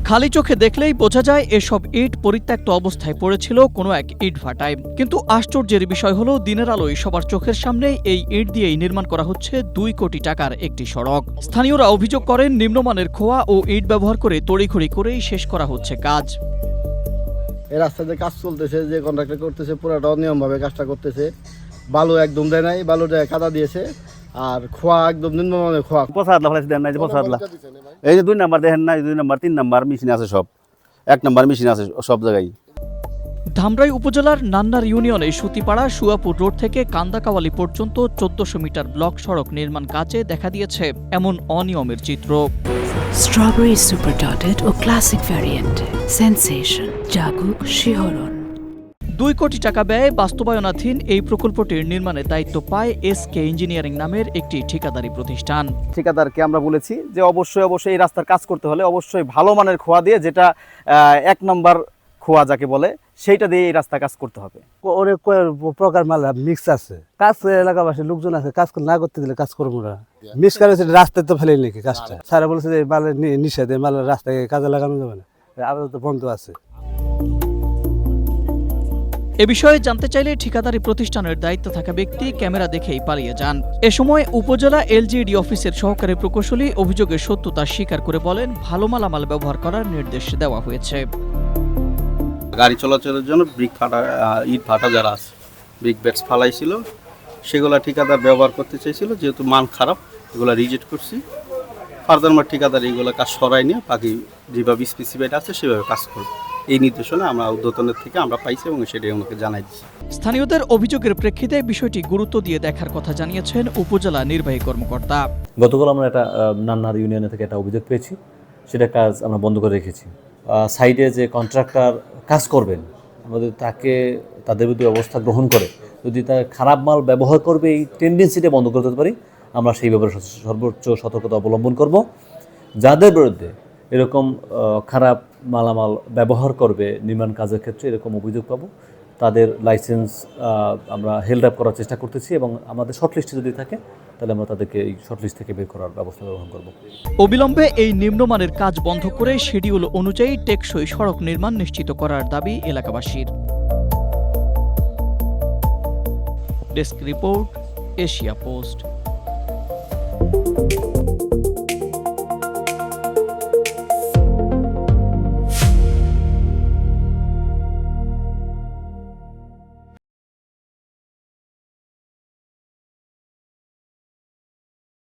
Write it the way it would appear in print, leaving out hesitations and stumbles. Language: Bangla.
খালি চোখে দেখলেই বোঝা যায় এসব ইট পরিত্যক্ত অবস্থায় পড়েছিল কোনো এক ইটভাটায়। কিন্তু আশ্চর্যের বিষয় হলো দিনের আলোয় সবার চোখের সামনে এই ইট দিয়েই নির্মাণ করা হচ্ছে 2 কোটি টাকার একটি সড়ক। স্থানীয়রা অভিযোগ করেন নিম্নমানের খোয়া ও ইট ব্যবহার করে তড়িঘড়ি করেই শেষ করা হচ্ছে কাজ। এই রাস্তাতে কাজ চলতেছে, যে কন্ট্রাক্টর করতেছে পুরাটা অনিয়মভাবে কাজটা করতেছে। বালু একদম দেয় নাই, বালু দেয় কাদা দিয়েছে, আর খোয়া একদম নিম্নমানের খোয়া। 5 ফেলাইছে দেন নাই যে 5 এই যে 2 নাম্বার দেখেন নাই, 2 নাম্বার 3 নাম্বার মেশিন আছে, সব 1 নাম্বার মেশিন আছে সব জায়গায়। ধামরাই উপজেলার নান্নার ইউনিয়নে সুতিপাড়া সুয়াপুর রোড থেকে কান্দাকাওয়ালি পর্যন্ত 1400 মিটার ব্লক সড়ক নির্মাণ কাজে দেখা দিয়েছে এমন অনিয়মের চিত্র। স্ট্রবেরি সুপার ডটেড ও ক্লাসিক ভ্যারিয়েন্ট সেন্সেশন জাগুক শিহরণ। 2 কোটি টাকা ব্যয়ে বাস্তবায়নাধীন এই প্রকল্পটির নির্মাণের দায়িত্ব পায় এসকে ইঞ্জিনিয়ারিং নামের একটি ঠিকাদারি প্রতিষ্ঠান। ঠিকাদারকে আমরা বলেছি যে অবশ্যই এই রাস্তার কাজ করতে হলে অবশ্যই ভালো মানের খোয়া দিয়ে, যেটা 1 নাম্বার খোয়া যাকে বলে, সেইটা দিয়ে এই রাস্তা কাজ করতে হবে। অনেক প্রকার মাল মিক্স আছে, কাজ এলাকাবাসীর লোকজন আছে, কাজ না করতে দিলে কাজ করবো না। মিক্স করে রাস্তায় তো ফেলে নাকি কাজটা। স্যারা বলেছে যে মালের নিষেধ, মালের রাস্তায় কাজে লাগানো যাবে না, আপাতত বন্ধ আছে। এ বিষয়ে জানতে চাইলে ঠিকাদারি প্রতিষ্ঠানের দায়িত্ব থাকা ব্যক্তি ক্যামেরা দেখেই পালিয়ে যান। এ সময় উপজেলা এলজিইডি অফিসের সহকারী প্রকৌশলী অভিযোগের সত্যতা স্বীকার করে বলেন, ভালো মালামাল ব্যবহার করার নির্দেশ দেওয়া হয়েছে। গাড়ি চলাচলের জন্য ইট ভাটা যারা আছে, ব্রিক ব্যাটস ফালাইছিল, সেগুলা ঠিকাদার ব্যবহার করতে চাইছিল। যেহেতু মান খারাপ, এগুলো রিজেক্ট করছি। ফার্দার ঠিকাদার এইগুলো কাজ সরাই নিয়ে বাকি যেভাবে স্পেসিফাইড আছে সেভাবে কাজ করবে, এই নির্দেশনা আমরা ঊর্ধ্বতনের থেকে আমরা পাইছি এবং সেটাই আমাকে জানাই দিচ্ছি। স্থানীয়দের অভিযোগের প্রেক্ষিতে বিষয়টি গুরুত্ব দিয়ে দেখার কথা জানিয়েছেন উপজেলা নির্বাহী কর্মকর্তা। গতকাল আমরা নান্নার ইউনিয়নে থেকে একটা অভিযোগ পেয়েছি, সেটা কাজ আমরা বন্ধ করে রেখেছি। সাইডে যে কন্ট্রাক্টর কাজ করবেন, আমাদের তাদের বিরুদ্ধে ব্যবস্থা গ্রহণ করে যদি তার খারাপ মাল ব্যবহার করবে, এই টেন্ডেন্সিটা বন্ধ করতে পারি, আমরা সেই ব্যাপারে সর্বোচ্চ সতর্কতা অবলম্বন করব। যাদের বিরুদ্ধে এরকম খারাপ মালামাল ব্যবহার করবে নির্মাণ কাজের ক্ষেত্রে, এরকম অভিযোগ পাবো, তাদের লাইসেন্স আমরা হেল্ড আপ করার চেষ্টা করতেছি এবং আমাদের শর্টলিস্টে যদি থাকে তাহলে আমরা তাদেরকে এই শর্টলিস্ট থেকে বের করার ব্যবস্থা গ্রহণ করব। অবিলম্বে এই নিম্নমানের কাজ বন্ধ করে শিডিউল অনুযায়ী টেকসই সড়ক নির্মাণ নিশ্চিত করার দাবি এলাকাবাসীর। Desk report, Asia post.